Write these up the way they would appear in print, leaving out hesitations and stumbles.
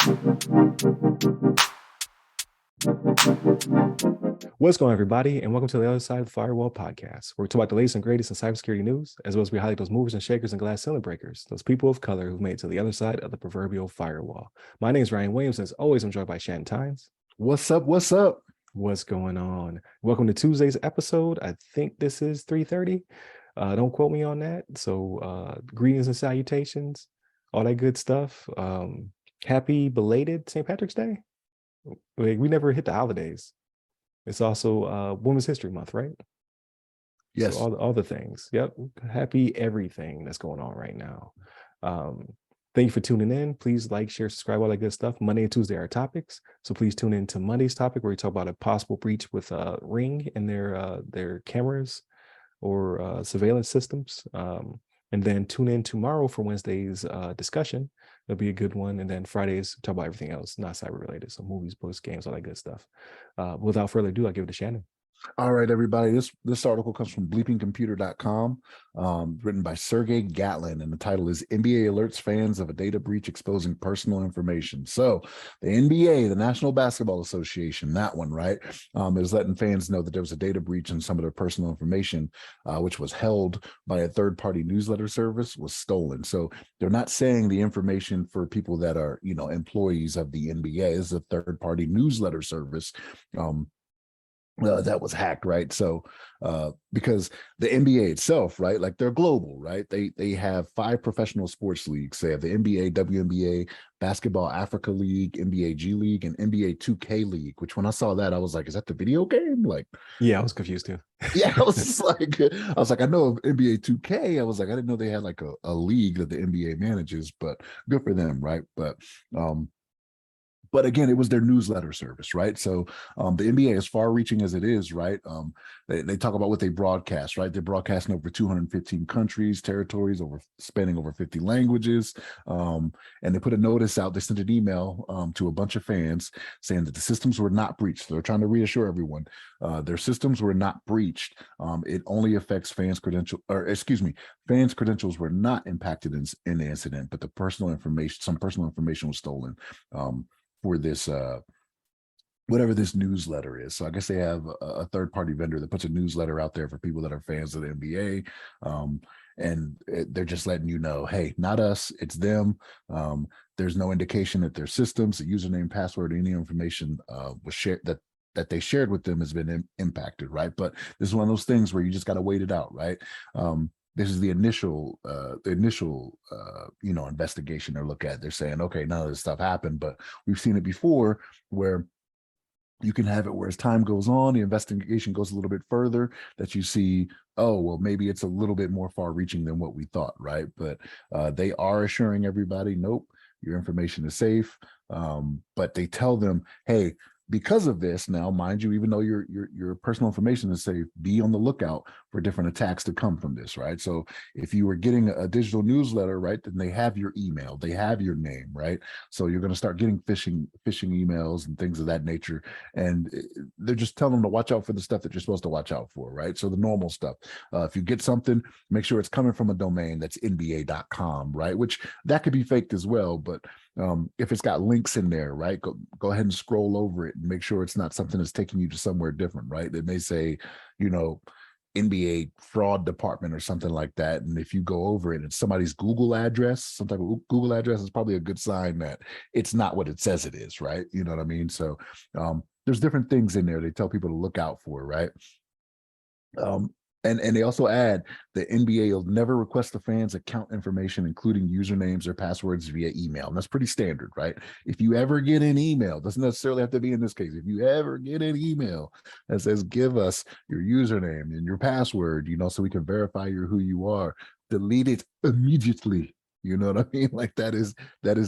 What's going on, everybody, and welcome to the Other Side of the Firewall podcast, where we talk about the latest and greatest in cybersecurity news, as well as we highlight those movers and shakers and glass ceiling breakers, those people of color who've made it to the other side of the proverbial firewall. My name is Ryan Williams, and as always, I'm joined by Shannon Tynes. What's up? What's up? What's going on? Welcome to Tuesday's episode. I think this is 3:30. Don't quote me on that. So greetings and salutations, all that good stuff. Happy belated St. Patrick's Day. We never hit the holidays. It's also Women's History Month, right? Yes. So all the things. Yep. Happy everything that's going on right now. Thank you for tuning in. Please like, share, subscribe, all that good stuff. Monday and Tuesday are topics. So please tune in to Monday's topic where we talk about a possible breach with Ring and their cameras or surveillance systems. And then tune in tomorrow for Wednesday's discussion. It'll be a good one. And then Fridays, talk about everything else, not cyber related. So movies, books, games, all that good stuff. Without further ado, I'll give it to Shannon. All right, everybody. This article comes from bleepingcomputer.com, written by Sergey Gatlin, and the title is NBA Alerts Fans of a Data Breach Exposing Personal Information. So the NBA, the National Basketball Association, that one, right, is letting fans know that there was a data breach and some of their personal information, which was held by a third-party newsletter service, was stolen. So they're not saying the information for people that are, employees of the NBA is a third-party newsletter service. That was hacked, right? So because the NBA itself, right, like they're global, right? They have 5 professional sports leagues. They have the NBA, WNBA, Basketball Africa League, NBA G League, and NBA 2K League, which when I saw that, I was like, is that the video game? Like, yeah, I was confused too. Yeah, I was like, I know of NBA 2K. I was like, I didn't know they had like a league that the NBA manages, but good for them, right? But again, it was their newsletter service, right? So the NBA, as far-reaching as it is, right? They talk about what they broadcast, right? They're broadcasting over 215 countries, territories, spanning over 50 languages. And they put a notice out. They sent an email to a bunch of fans saying that the systems were not breached. So they're trying to reassure everyone their systems were not breached. It only affects fans' fans' credentials were not impacted in the incident, but some personal information was stolen. For this whatever this newsletter is. So I guess they have a third-party vendor that puts a newsletter out there for people that are fans of the NBA. And they're just letting you know, hey, not us, it's them. There's no indication that their systems, the username, password, any information was shared that they shared with them has been impacted, right? But this is one of those things where you just got to wait it out, right? This is the initial investigation or look at. They're saying, okay, none of this stuff happened, but we've seen it before where you can have it where as time goes on, the investigation goes a little bit further, that you see, oh, well, maybe it's a little bit more far reaching than what we thought, right? But they are assuring everybody, nope, your information is safe. But they tell them, hey, because of this, now, mind you, even though your personal information is safe, be on the lookout for different attacks to come from this, right? So if you were getting a digital newsletter, right, then they have your email, they have your name, right? So you're going to start getting phishing emails and things of that nature. And they're just telling them to watch out for the stuff that you're supposed to watch out for, right? So the normal stuff. If you get something, make sure it's coming from a domain that's nba.com, right? Which that could be faked as well, but if it's got links in there, right, go ahead and scroll over it and make sure it's not something that's taking you to somewhere different, right? They may say, NBA fraud department or something like that. And if you go over it, it's somebody's Google address, some type of Google address, is probably a good sign that it's not what it says it is, right? You know what I mean? So there's different things in there they tell people to look out for, right? And they also add the NBA will never request the fans' account information, including usernames or passwords, via email. And that's pretty standard, right? If you ever get an email, doesn't necessarily have to be in this case. If you ever get an email that says, give us your username and your password, so we can verify who you are, delete it immediately. You know what I mean? Like that is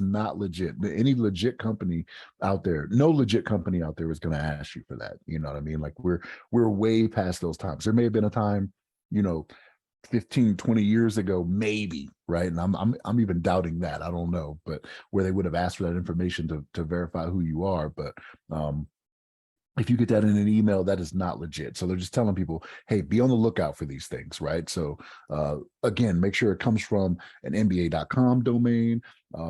not legit. Any legit company out there, no legit company out there is going to ask you for that. You know what I mean? Like we're way past those times. There may have been a time, 15, 20 years ago, maybe, right? And I'm even doubting that. I don't know, but where they would have asked for that information to verify who you are. But if you get that in an email, that is not legit. So they're just telling people, hey, be on the lookout for these things, right? So again, make sure it comes from an NBA.com domain.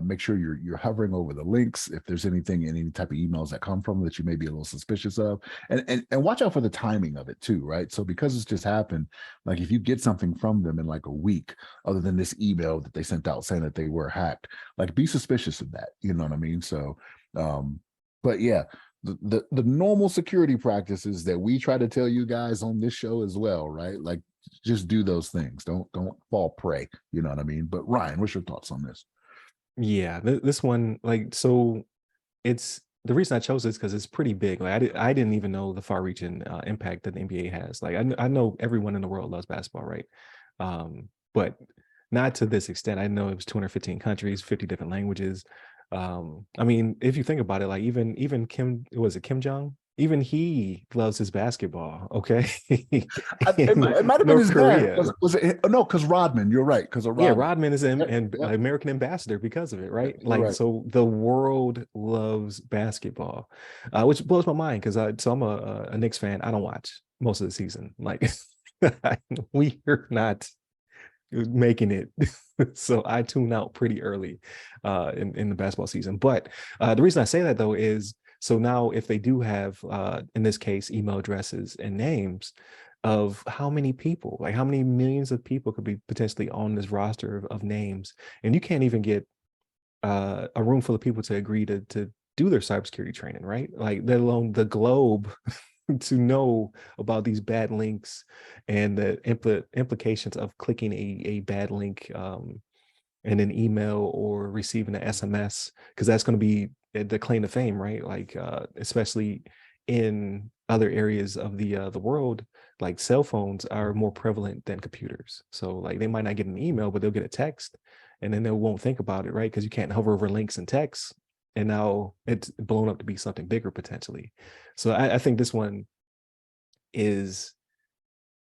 Make sure you're hovering over the links if there's anything in any type of emails that come from that you may be a little suspicious of, and watch out for the timing of it too, right? So because it's just happened, like if you get something from them in like a week, other than this email that they sent out saying that they were hacked, like be suspicious of that. You know what I mean? So, but yeah, the normal security practices that we try to tell you guys on this show as well, right? Like just do those things. Don't fall prey. You know what I mean? But Ryan, what's your thoughts on this? Yeah, this one, like, so it's the reason I chose this because it's pretty big. Like I didn't even know the far-reaching impact that the NBA has. Like I know everyone in the world loves basketball, right? But not to this extent. I know it was 215 countries, 50 different languages. I mean, if you think about it, like even Kim, was it Kim Jong? Even he loves his basketball. Okay, in It might have been North his dad. Korea. Was it? Oh, no, because Rodman. You're right. Because of Yeah, Rodman. Rodman is an, Yep, an yep, American ambassador because of it, yep, right? you're Like, right. so the world loves basketball, which blows my mind because I'm a Knicks fan. I don't watch most of the season. Like, we are not making it, so I tune out pretty early in the basketball season. But the reason I say that though is so now if they do have in this case email addresses and names of how many people, like how many millions of people could be potentially on this roster of names, and you can't even get a room full of people to agree to do their cybersecurity training, right? Like let alone the globe to know about these bad links and the implications of clicking a bad link in an email or receiving an SMS, because that's going to be the claim to fame, right? Like especially in other areas of the world, like cell phones are more prevalent than computers. So like they might not get an email, but they'll get a text, and then they won't think about it, right? Because you can't hover over links and text, and now it's blown up to be something bigger potentially. So I think this one is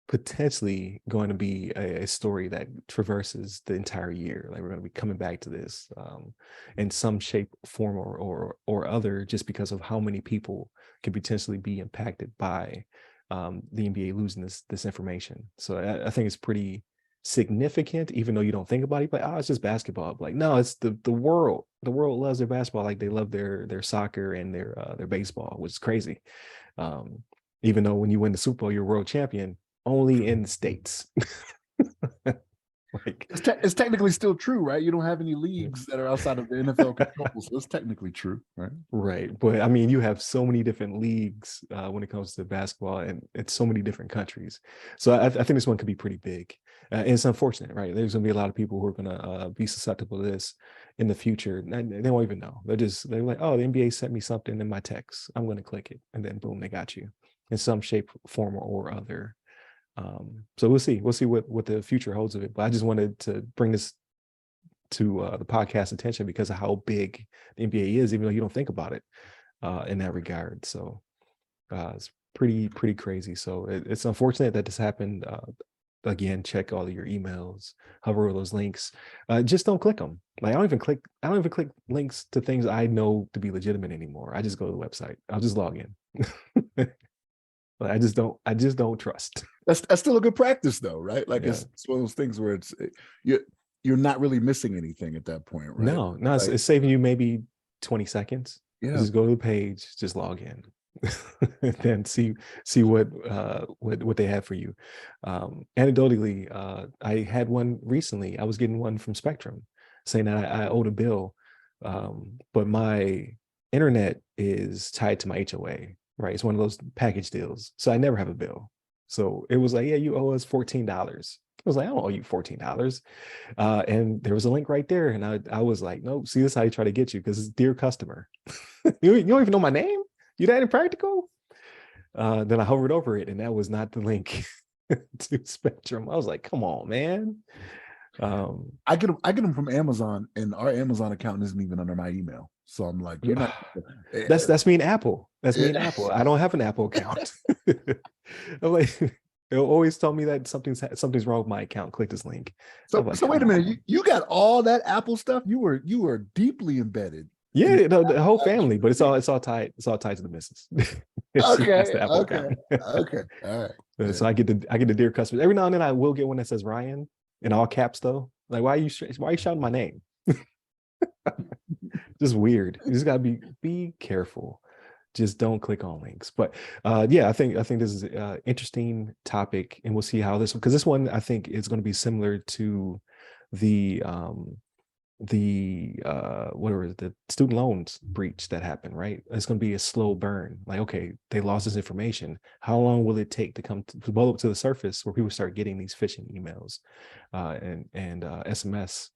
potentially going to be a story that traverses the entire year. Like we're going to be coming back to this in some shape, form, or other, just because of how many people can potentially be impacted by the NBA losing this information. So I think it's pretty significant, even though you don't think about it. But it's just basketball. Like no, it's the world. The world loves their basketball like they love their soccer and their baseball, which is crazy. Even though when you win the Super Bowl, you're world champion only in the States. Like It's technically still true, right? You don't have any leagues that are outside of the NFL control, so it's technically true, right? right. But I mean, you have so many different leagues when it comes to basketball, and it's so many different countries. So I think this one could be pretty big. And it's unfortunate, right? There's going to be a lot of people who are going to be susceptible to this in the future. They won't even know. They're like, oh, the NBA sent me something in my text. I'm going to click it. And then boom, they got you in some shape, form, or other. So we'll see what the future holds of it. But I just wanted to bring this to the podcast attention because of how big the NBA is, even though you don't think about it in that regard. So it's pretty crazy. So it's unfortunate that this happened. Again, check all of your emails, hover over those links. Just don't click them. Like I don't even click links to things I know to be legitimate anymore. I just go to the website. I'll just log in. But I just don't trust. That's still a good practice, though, right? Like Yeah. it's one of those things where you're not really missing anything at that point, right? No, Like, it's saving you maybe 20 seconds. yeah. Just go to the page, just log in, and then see what they have for you. Anecdotally, I had one recently. I was getting one from Spectrum saying that I owed a bill, but my internet is tied to my HOA. Right, it's one of those package deals, so I never have a bill. So it was like, yeah, you owe us $14. I was like, I don't owe you $14. And there was a link right there. And I was like, nope, see, this is how you try to get you, because it's dear customer. You don't even know my name? You that impractical? Then I hovered over it, and that was not the link to Spectrum. I was like, come on, man. I get them from Amazon, and our Amazon account isn't even under my email. So I'm like, you're not. That's me and Apple. That's me and Apple. I don't have an Apple account. I'm like, they'll always tell me that something's wrong with my account. Click this link. So, Like, so wait a minute. You got all that Apple stuff. You were deeply embedded. Yeah, the whole family, but it's all tied. It's all tied to the missus. She has Okay, the Apple okay, account. okay. All right. So Yeah. I get the dear customers. Every now and then I will get one that says Ryan in all caps though. Like, why are you shouting my name? Just weird. You just gotta be careful. Just don't click on links. But yeah, I think this is an interesting topic, and we'll see how this, because this one I think is going to be similar to the whatever, the student loans breach that happened, right? It's going to be a slow burn. Like, okay, they lost this information. How long will it take to come to blow up to the surface where people start getting these phishing emails and SMS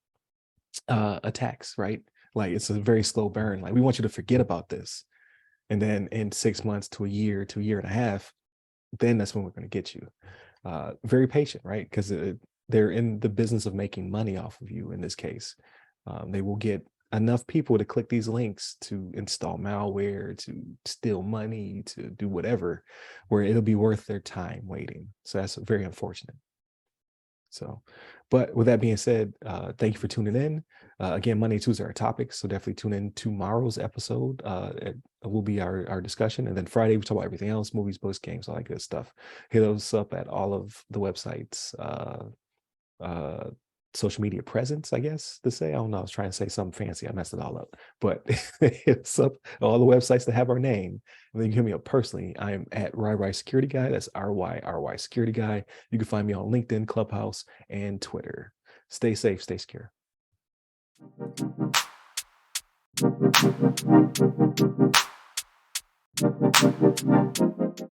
attacks, right? Like, it's a very slow burn. Like, we want you to forget about this, and then in 6 months to a year and a half, then that's when we're going to get you. Very patient, right? Because they're in the business of making money off of you in this case. They will get enough people to click these links to install malware, to steal money, to do whatever, where it'll be worth their time waiting. So that's very unfortunate. So, but with that being said, thank you for tuning in. Again, Monday and Tuesday are our topics, so definitely tune in tomorrow's episode. It will be our discussion, and then Friday we talk about everything else: movies, books, games, all that good stuff. Hit us up at all of the websites. Social media presence, I guess to say. I don't know. I was trying to say something fancy. I messed it all up. But it's up all the websites that have our name. And then you can hit me up personally. I am at RY Security Guy. That's RYRY Security Guy. You can find me on LinkedIn, Clubhouse, and Twitter. Stay safe, stay secure.